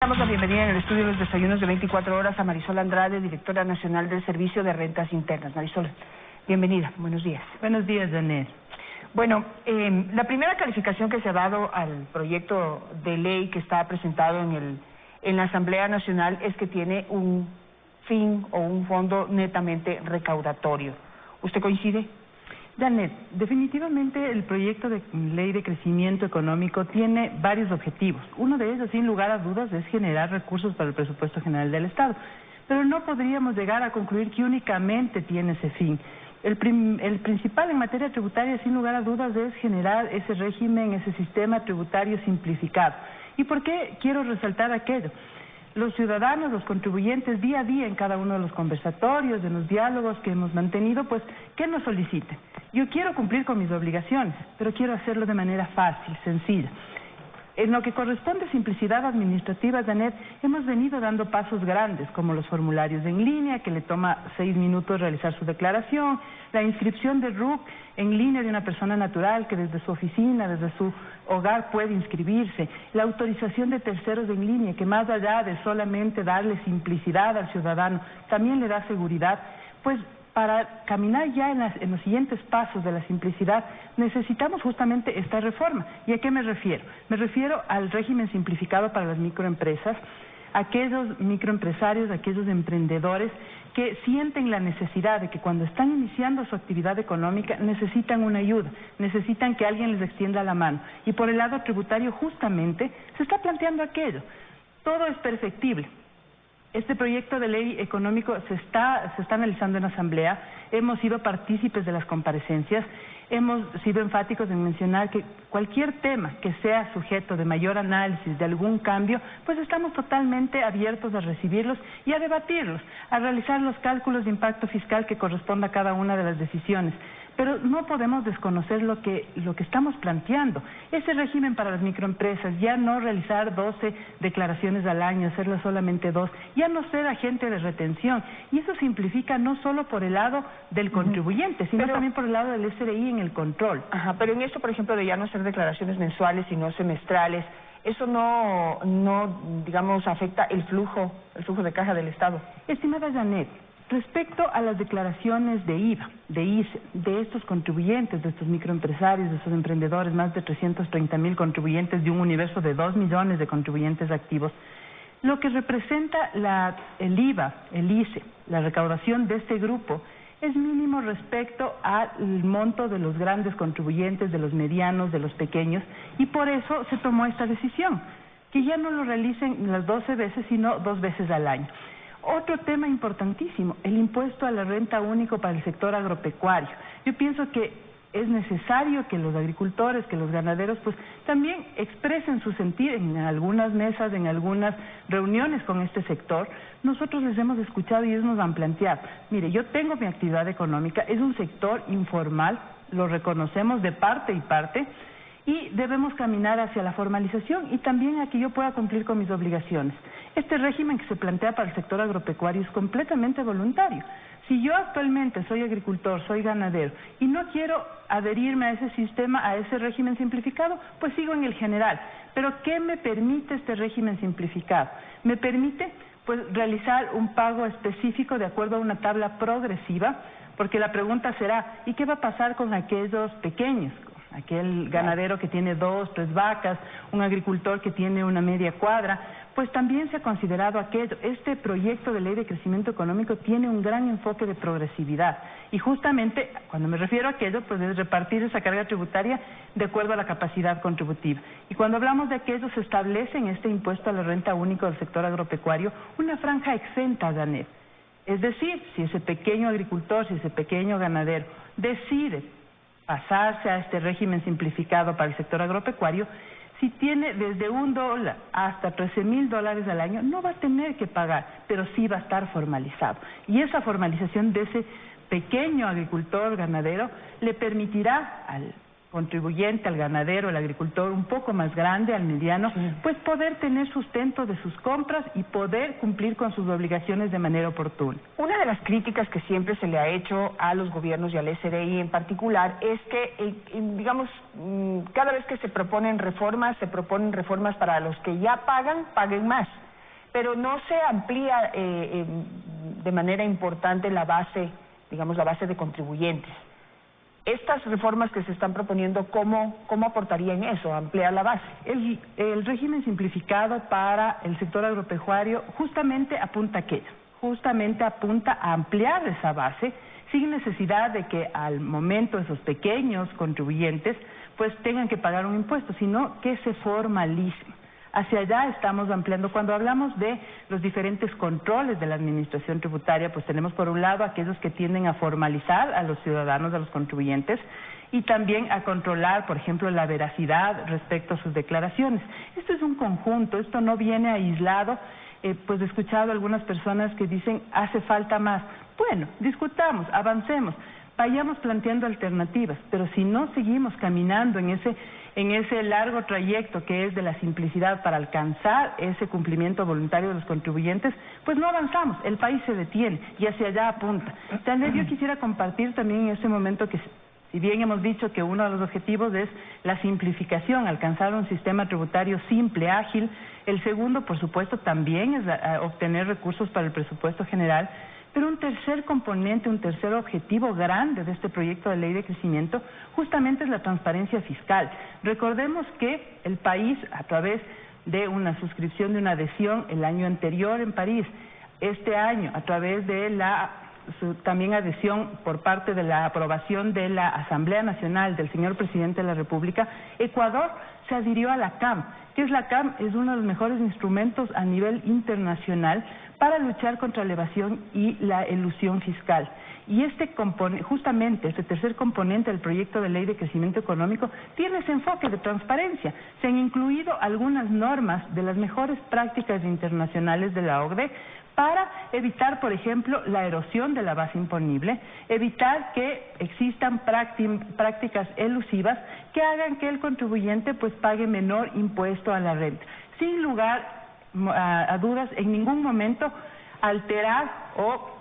Damos la bienvenida en el estudio de los desayunos de 24 horas a Marisol Andrade, directora nacional del Servicio de Rentas Internas. Marisol, bienvenida, buenos días. Buenos días, Janet. Bueno, la primera calificación que se ha dado al proyecto de ley que está presentado en la Asamblea Nacional es que tiene un fin o un fondo netamente recaudatorio. ¿Usted coincide? Janet, definitivamente el proyecto de ley de crecimiento económico tiene varios objetivos. Uno de ellos, sin lugar a dudas, es generar recursos para el presupuesto general del Estado. Pero no podríamos llegar a concluir que únicamente tiene ese fin. El principal en materia tributaria, sin lugar a dudas, es generar ese régimen, ese sistema tributario simplificado. ¿Y por qué quiero resaltar aquello? Los ciudadanos, los contribuyentes, día a día en cada uno de los conversatorios, de los diálogos que hemos mantenido, pues, ¿qué nos solicitan? Yo quiero cumplir con mis obligaciones, pero quiero hacerlo de manera fácil, sencilla. En lo que corresponde a simplicidad administrativa, Janet, hemos venido dando pasos grandes, como los formularios en línea, que le toma 6 minutos realizar su declaración, la inscripción de RUC en línea de una persona natural que desde su oficina, desde su hogar puede inscribirse, la autorización de terceros en línea, que más allá de solamente darle simplicidad al ciudadano, también le da seguridad, pues para caminar ya en los siguientes pasos de la simplicidad, necesitamos justamente esta reforma. ¿Y a qué me refiero? Me refiero al régimen simplificado para las microempresas, aquellos microempresarios, aquellos emprendedores que sienten la necesidad de que cuando están iniciando su actividad económica necesitan una ayuda, necesitan que alguien les extienda la mano. Y por el lado tributario justamente se está planteando aquello. Todo es perfectible. Este proyecto de ley económico se está analizando en la Asamblea, hemos sido partícipes de las comparecencias, hemos sido enfáticos en mencionar que cualquier tema que sea sujeto de mayor análisis, de algún cambio, pues estamos totalmente abiertos a recibirlos y a debatirlos, a realizar los cálculos de impacto fiscal que corresponda a cada una de las decisiones. Pero no podemos desconocer lo que estamos planteando. Ese régimen para las microempresas, ya no realizar 12 declaraciones al año, hacerlas solamente 2, ya no ser agente de retención. Y eso simplifica no solo por el lado del contribuyente, sino también por el lado del SRI en el control. Ajá, pero en esto, por ejemplo, de ya no hacer declaraciones mensuales, sino semestrales, ¿eso no digamos, afecta el flujo de caja del Estado? Estimada Janet, respecto a las declaraciones de IVA, de ICE, de estos contribuyentes, de estos microempresarios, de estos emprendedores, más de 330,000 contribuyentes de un universo de 2 millones de contribuyentes activos, lo que representa el IVA, el ICE, la recaudación de este grupo, es mínimo respecto al monto de los grandes contribuyentes, de los medianos, de los pequeños, y por eso se tomó esta decisión, que ya no lo realicen las 12 veces, sino 2 veces al año. Otro tema importantísimo, el impuesto a la renta único para el sector agropecuario. Yo pienso que es necesario que los agricultores, que los ganaderos, pues también expresen su sentir en algunas mesas, en algunas reuniones con este sector. Nosotros les hemos escuchado y ellos nos han planteado, mire, yo tengo mi actividad económica, es un sector informal, lo reconocemos de parte y parte, y debemos caminar hacia la formalización y también a que yo pueda cumplir con mis obligaciones. Este régimen que se plantea para el sector agropecuario es completamente voluntario. Si yo actualmente soy agricultor, soy ganadero y no quiero adherirme a ese sistema, a ese régimen simplificado, pues sigo en el general. Pero ¿qué me permite este régimen simplificado? Me permite pues realizar un pago específico de acuerdo a una tabla progresiva, porque la pregunta será, ¿y qué va a pasar con aquellos pequeños? Aquel ganadero que tiene 2, 3 vacas, un agricultor que tiene una media cuadra, pues también se ha considerado aquello. Este proyecto de ley de crecimiento económico tiene un gran enfoque de progresividad y justamente, cuando me refiero a aquello, pues es repartir esa carga tributaria de acuerdo a la capacidad contributiva. Y cuando hablamos de aquello, se establece en este impuesto a la renta única del sector agropecuario una franja exenta, Janet. Es decir, si ese pequeño agricultor, si ese pequeño ganadero decide pasarse a este régimen simplificado para el sector agropecuario, si tiene desde $1 hasta $13,000 al año, no va a tener que pagar, pero sí va a estar formalizado. Y esa formalización de ese pequeño agricultor ganadero le permitirá al contribuyente, al ganadero, al agricultor un poco más grande, al mediano, pues poder tener sustento de sus compras y poder cumplir con sus obligaciones de manera oportuna. Una de las críticas que siempre se le ha hecho a los gobiernos y al SRI en particular es que, digamos, cada vez que se proponen reformas para los que ya pagan, paguen más. pero no se amplía de manera importante la base, digamos, la base de contribuyentes. Estas reformas que se están proponiendo, ¿cómo aportarían eso, ampliar la base? El régimen simplificado para el sector agropecuario justamente apunta a aquello, justamente apunta a ampliar esa base sin necesidad de que al momento esos pequeños contribuyentes pues tengan que pagar un impuesto, sino que se formalicen. Hacia allá estamos ampliando. Cuando hablamos de los diferentes controles de la administración tributaria, pues tenemos por un lado aquellos que tienden a formalizar a los ciudadanos, a los contribuyentes, y también a controlar, por ejemplo, la veracidad respecto a sus declaraciones. Esto es un conjunto, esto no viene aislado. Pues he escuchado a algunas personas que dicen, hace falta más. Bueno, discutamos, avancemos, vayamos planteando alternativas, pero si no seguimos caminando en ese largo trayecto que es de la simplicidad para alcanzar ese cumplimiento voluntario de los contribuyentes, pues no avanzamos, el país se detiene y hacia allá apunta. Tal vez yo quisiera compartir también en este momento que, si bien hemos dicho que uno de los objetivos es la simplificación, alcanzar un sistema tributario simple, ágil, el segundo, por supuesto, también es obtener recursos para el presupuesto general, pero un tercer componente, un tercer objetivo grande de este proyecto de ley de crecimiento, justamente es la transparencia fiscal. Recordemos que el país, a través de una suscripción, de una adhesión el año anterior en París, este año, a través de también adhesión por parte de la aprobación de la Asamblea Nacional del señor Presidente de la República, Ecuador se adhirió a la CAM. ¿Qué es la CAM? Es uno de los mejores instrumentos a nivel internacional para luchar contra la evasión y la elusión fiscal. Y justamente este tercer componente del proyecto de ley de crecimiento económico tiene ese enfoque de transparencia. Se han incluido algunas normas de las mejores prácticas internacionales de la OCDE para evitar, por ejemplo, la erosión de la base imponible, evitar que existan prácticas elusivas que hagan que el contribuyente pues pague menor impuesto a la renta. Sin lugar a dudas, en ningún momento alterar o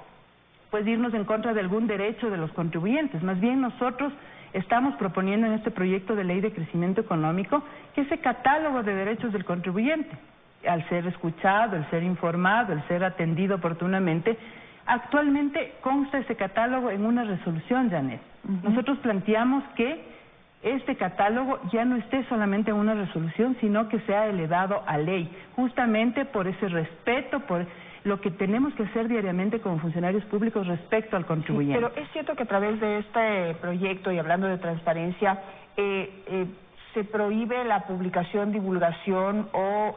pues irnos en contra de algún derecho de los contribuyentes. Más bien nosotros estamos proponiendo en este proyecto de ley de crecimiento económico que ese catálogo de derechos del contribuyente, al ser escuchado, el ser informado, el ser atendido oportunamente, actualmente consta ese catálogo en una resolución, Janet. Nosotros planteamos que este catálogo ya no esté solamente en una resolución, sino que sea elevado a ley, justamente por ese respeto, por lo que tenemos que hacer diariamente como funcionarios públicos respecto al contribuyente. Sí, pero es cierto que a través de este proyecto, y hablando de transparencia, se prohíbe la publicación, divulgación o,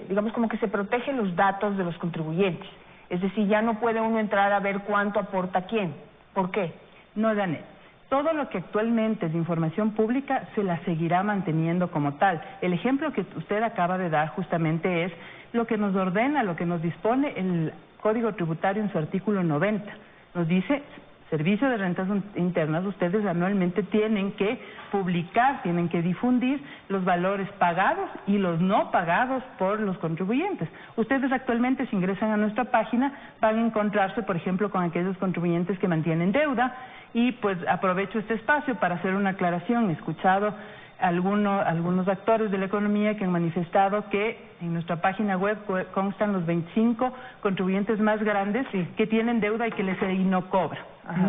digamos, como que se protegen los datos de los contribuyentes. Es decir, ya no puede uno entrar a ver cuánto aporta quién. ¿Por qué? No, Janet. Todo lo que actualmente es de información pública se la seguirá manteniendo como tal. El ejemplo que usted acaba de dar justamente es lo que nos ordena, lo que nos dispone el Código Tributario en su artículo 90. Nos dice, Servicio de Rentas Internas, ustedes anualmente tienen que publicar, tienen que difundir los valores pagados y los no pagados por los contribuyentes. Ustedes actualmente, si ingresan a nuestra página, van a encontrarse, por ejemplo, con aquellos contribuyentes que mantienen deuda, y pues aprovecho este espacio para hacer una aclaración. He escuchado algunos actores de la economía que han manifestado que en nuestra página web constan los 25 contribuyentes más grandes que tienen deuda y que les no cobra.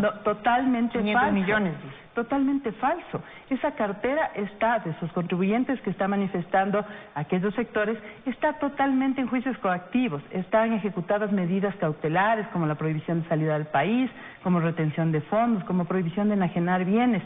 No, totalmente falso. millones. Totalmente falso. Esa cartera está de sus contribuyentes que está manifestando aquellos sectores, está totalmente en juicios coactivos, están ejecutadas medidas cautelares como la prohibición de salida del país, como retención de fondos, como prohibición de enajenar bienes.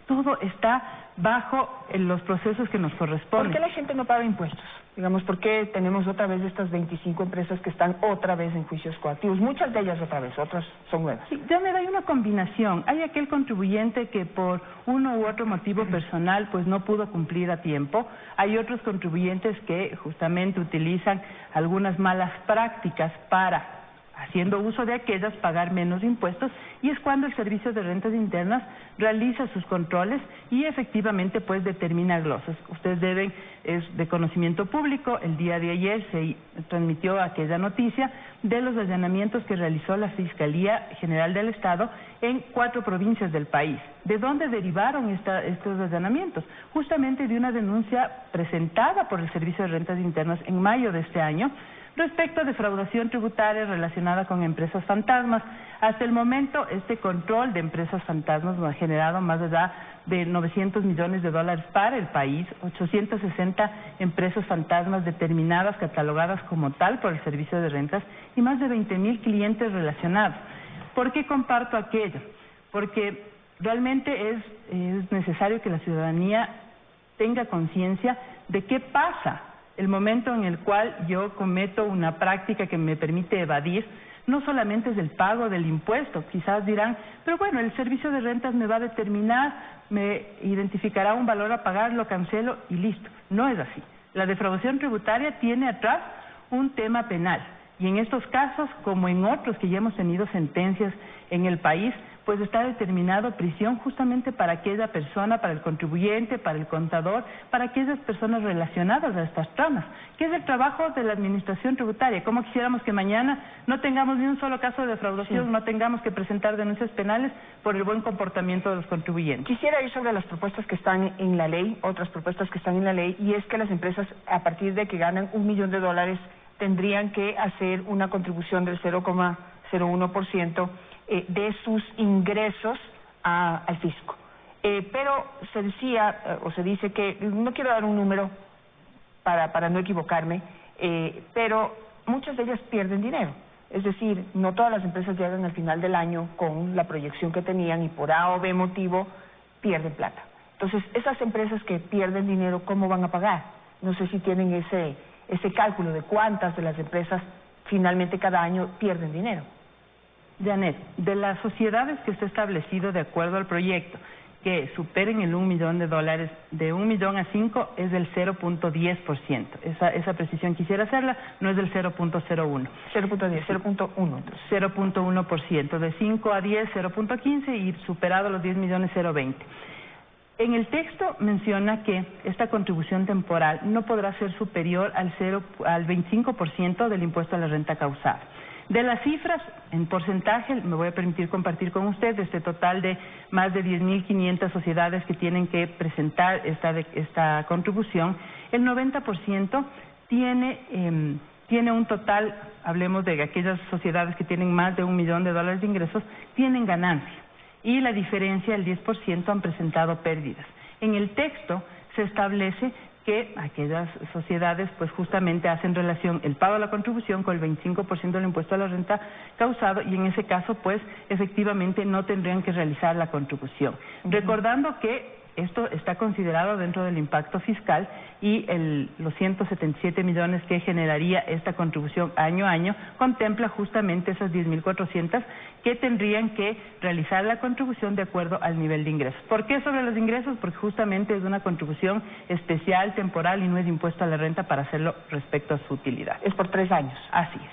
Todo está bajo los procesos que nos corresponden. ¿Por qué la gente no paga impuestos? Digamos, ¿por qué tenemos otra vez estas 25 empresas que están otra vez en juicios coactivos? Muchas de ellas otra vez, otras son nuevas. Sí, ya me da una combinación. Hay aquel contribuyente que por uno u otro motivo personal pues no pudo cumplir a tiempo. Hay otros contribuyentes que justamente utilizan algunas malas prácticas para, haciendo uso de aquellas, pagar menos impuestos, y es cuando el Servicio de Rentas Internas realiza sus controles y efectivamente pues determina glosas. Ustedes deben, es de conocimiento público, el día de ayer se transmitió aquella noticia de los allanamientos que realizó la Fiscalía General del Estado en 4 provincias del país. ¿De dónde derivaron estos allanamientos? Justamente de una denuncia presentada por el Servicio de Rentas Internas en mayo de este año, Respecto a defraudación tributaria relacionada con empresas fantasmas, hasta el momento este control de empresas fantasmas nos ha generado más allá de 900 millones de dólares para el país, 860 empresas fantasmas determinadas, catalogadas como tal por el Servicio de Rentas y más de 20.000 clientes relacionados. ¿Por qué comparto aquello? Porque realmente es necesario que la ciudadanía tenga conciencia de qué pasa el momento en el cual yo cometo una práctica que me permite evadir. No solamente es el pago del impuesto, quizás dirán, pero bueno, el Servicio de Rentas me va a determinar, me identificará un valor a pagar, lo cancelo y listo. No es así. La defraudación tributaria tiene atrás un tema penal y en estos casos, como en otros que ya hemos tenido sentencias en el país, pues está determinado prisión justamente para aquella persona, para el contribuyente, para el contador, para aquellas personas relacionadas a estas tramas, que es el trabajo de la administración tributaria. ¿Cómo quisiéramos que mañana no tengamos ni un solo caso de defraudación, sí, no tengamos que presentar denuncias penales por el buen comportamiento de los contribuyentes? Quisiera ir sobre las propuestas que están en la ley, otras propuestas que están en la ley, y es que las empresas, a partir de que ganan $1 millón, tendrían que hacer una contribución del 0,01% de sus ingresos al fisco. Pero se decía, o se dice que, no quiero dar un número para no equivocarme, pero muchas de ellas pierden dinero. Es decir, no todas las empresas llegan al final del año con la proyección que tenían y por A o B motivo pierden plata. Entonces, esas empresas que pierden dinero, ¿cómo van a pagar? No sé si tienen ese cálculo de cuántas de las empresas finalmente cada año pierden dinero. Janet, de las sociedades que está establecido de acuerdo al proyecto que superen el $1 millón, de 1 millón a 5 es del 0.10%. Esa precisión quisiera hacerla, no es del 0.01. 0.10, 0.1. 0.1%, de 5 a 10, 0.15 y superado los 10 millones, 0.20. En el texto menciona que esta contribución temporal no podrá ser superior al 25% del impuesto a la renta causada. De las cifras, en porcentaje, me voy a permitir compartir con usted de este total de más de 10.500 sociedades que tienen que presentar esta contribución, el 90% tiene un total, hablemos de aquellas sociedades que tienen más de $1 millón de ingresos, tienen ganancia. Y la diferencia, el 10%, han presentado pérdidas. En el texto se establece que aquellas sociedades pues justamente hacen relación el pago de la contribución con el 25% del impuesto a la renta causado y en ese caso pues efectivamente no tendrían que realizar la contribución. Recordando que esto está considerado dentro del impacto fiscal y los 177 millones que generaría esta contribución año a año contempla justamente esas 10.400 que tendrían que realizar la contribución de acuerdo al nivel de ingresos. ¿Por qué sobre los ingresos? Porque justamente es una contribución especial, temporal y no es impuesto a la renta para hacerlo respecto a su utilidad. Es por 3 años. Así es.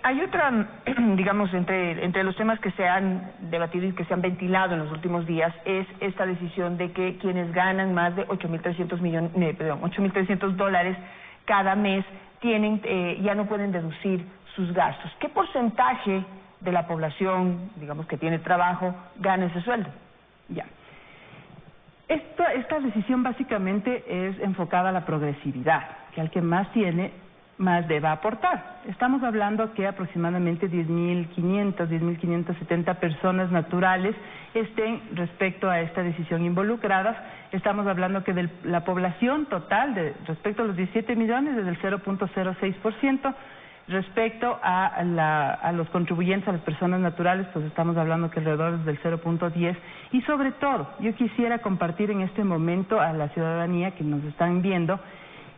Hay otra, digamos, entre los temas que se han debatido y que se han ventilado en los últimos días, es esta decisión de que quienes ganan más de $8.300 cada mes ya no pueden deducir sus gastos. ¿Qué porcentaje de la población, digamos, que tiene trabajo, gana ese sueldo? Ya. Esta decisión básicamente es enfocada a la progresividad, que al que más tiene, más deba aportar. Estamos hablando que aproximadamente 10.570 personas naturales estén respecto a esta decisión involucradas. Estamos hablando que de la población total, respecto a los 17 millones, es del 0.06%. Respecto a los contribuyentes, a las personas naturales, pues estamos hablando que alrededor del 0.10%. Y sobre todo, yo quisiera compartir en este momento a la ciudadanía que nos están viendo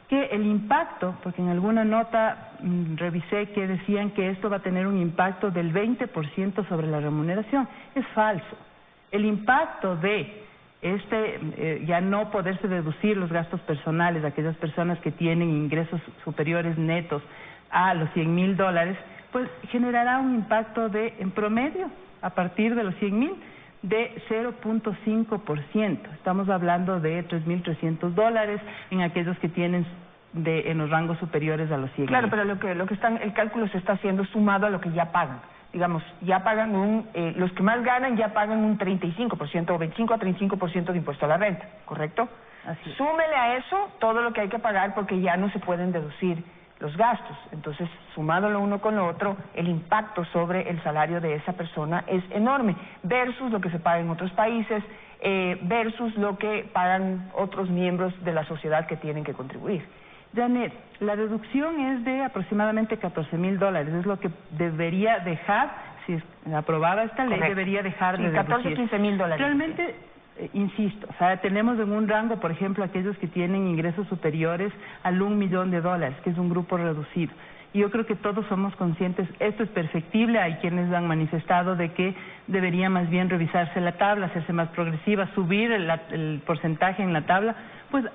que el impacto, porque en alguna nota revisé que decían que esto va a tener un impacto del 20% sobre la remuneración. Es falso. El impacto de ya no poderse deducir los gastos personales de aquellas personas que tienen ingresos superiores netos a los $100.000, pues generará un impacto en promedio, a partir de los 100.000, de 0.5%. Estamos hablando de $3.300 en aquellos que tienen en los rangos superiores a los 100.000. Claro, pero el cálculo se está haciendo sumado a lo que ya pagan. Digamos, ya pagan los que más ganan ya pagan un 35% o 25 a 35% de impuesto a la renta, ¿correcto? Así es. Súmele a eso todo lo que hay que pagar porque ya no se pueden deducir los gastos. Entonces, sumado lo uno con lo otro, el impacto sobre el salario de esa persona es enorme, versus lo que se paga en otros países, versus lo que pagan otros miembros de la sociedad que tienen que contribuir. Janet, la deducción es de aproximadamente $14,000, es lo que debería dejar, si es aprobada esta ley, Correcto. debería dejar sí, de deducir. $14,000-15,000. Realmente, insisto, o sea, tenemos en un rango, por ejemplo, aquellos que tienen ingresos superiores al $1 millón, que es un grupo reducido. Y yo creo que todos somos conscientes, esto es perfectible, hay quienes han manifestado de que debería más bien revisarse la tabla, hacerse más progresiva, subir el porcentaje en la tabla, pues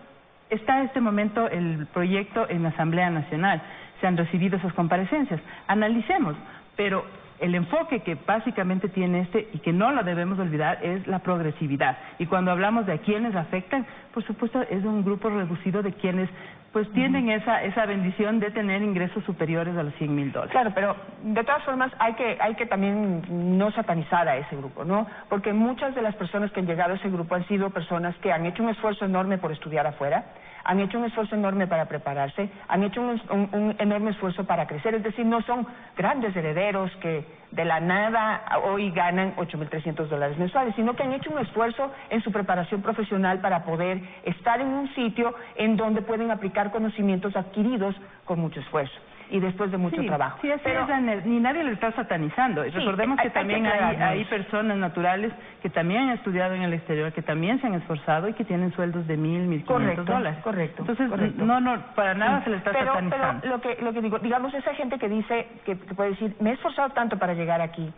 está en este momento el proyecto en la Asamblea Nacional, se han recibido esas comparecencias, analicemos, pero el enfoque que básicamente tiene y que no lo debemos olvidar, es la progresividad. Y cuando hablamos de a quienes afectan, por supuesto es un grupo reducido de quienes pues tienen esa bendición de tener ingresos superiores a los $100,000. Claro, pero de todas formas hay que también no satanizar a ese grupo, ¿no? Porque muchas de las personas que han llegado a ese grupo han sido personas que han hecho un esfuerzo enorme por estudiar afuera, han hecho un esfuerzo enorme para prepararse, han hecho un enorme esfuerzo para crecer, es decir, no son grandes herederos que de la nada hoy ganan $8,300 mensuales, sino que han hecho un esfuerzo en su preparación profesional para poder estar en un sitio en donde pueden aplicar conocimientos adquiridos con mucho esfuerzo y después de mucho trabajo. Sí, así es, ni nadie lo está satanizando. Sí, recordemos que también hay personas naturales que también han estudiado en el exterior, que también se han esforzado y que tienen sueldos de $1,000, $1,500. Correcto. Entonces, no, para nada se le está satanizando. Pero lo que digo, digamos, esa gente que dice, que puede decir, me he esforzado tanto para llegar aquí,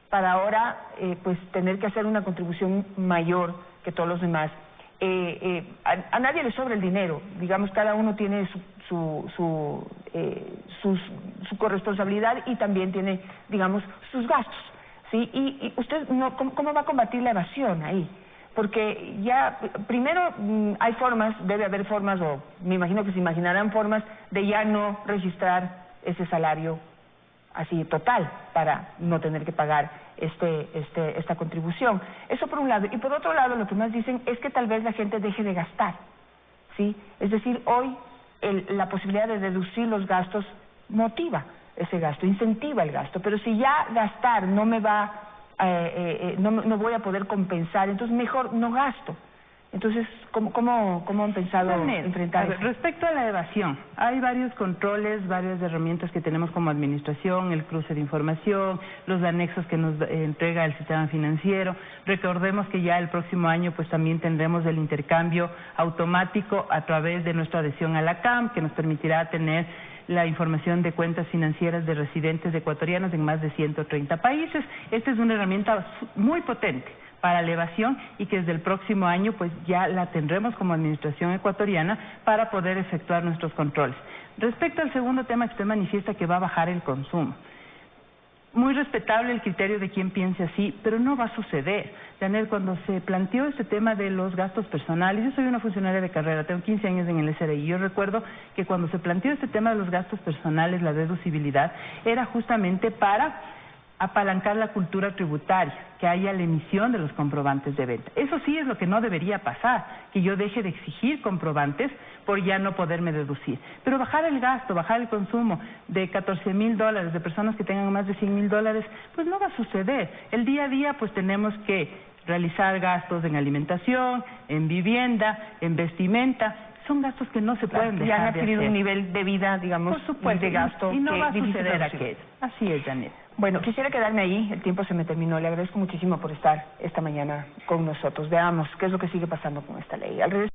para ahora, pues, tener que hacer una contribución mayor que todos los demás. A nadie le sobra el dinero, digamos, cada uno tiene su corresponsabilidad y también tiene, digamos, sus gastos, ¿sí? Y usted, ¿cómo va a combatir la evasión ahí? Porque ya, primero, hay formas, debe haber formas, o me imagino que se imaginarán formas de ya no registrar ese salario así total, para no tener que pagar esta contribución. Eso por un lado. Y por otro lado, lo que más dicen es que tal vez la gente deje de gastar, ¿sí? Es decir, hoy la posibilidad de deducir los gastos motiva ese gasto, incentiva el gasto, pero si ya gastar no me va, no voy a poder compensar, entonces mejor no gasto. Entonces, ¿cómo han pensado enfrentar eso? Respecto a la evasión, hay varios controles, varias herramientas que tenemos como administración, el cruce de información, los anexos que nos entrega el sistema financiero. Recordemos que ya el próximo año pues también tendremos el intercambio automático a través de nuestra adhesión a la CAM, que nos permitirá tener la información de cuentas financieras de residentes ecuatorianos en más de 130 países. Esta es una herramienta muy potente para la evasión y que desde el próximo año pues ya la tendremos como administración ecuatoriana para poder efectuar nuestros controles. Respecto al segundo tema que usted manifiesta, que va a bajar el consumo. Muy respetable el criterio de quien piense así, pero no va a suceder. Janet, cuando se planteó este tema de los gastos personales, yo soy una funcionaria de carrera, tengo 15 años en el SRI, yo recuerdo que cuando se planteó este tema de los gastos personales, la deducibilidad, era justamente para apalancar la cultura tributaria, que haya la emisión de los comprobantes de venta. Eso sí es lo que no debería pasar, que yo deje de exigir comprobantes por ya no poderme deducir. Pero bajar el gasto, bajar el consumo de $14,000 de personas que tengan más de $100,000, pues no va a suceder. El día a día pues tenemos que realizar gastos en alimentación, en vivienda, en vestimenta. Son gastos que no se pueden dejar de hacer. Ya han adquirido un nivel de vida, digamos, por supuesto, de gasto. Y no va a suceder aquello. Así es, Janet. Bueno, quisiera quedarme ahí, el tiempo se me terminó. Le agradezco muchísimo por estar esta mañana con nosotros. Veamos qué es lo que sigue pasando con esta ley.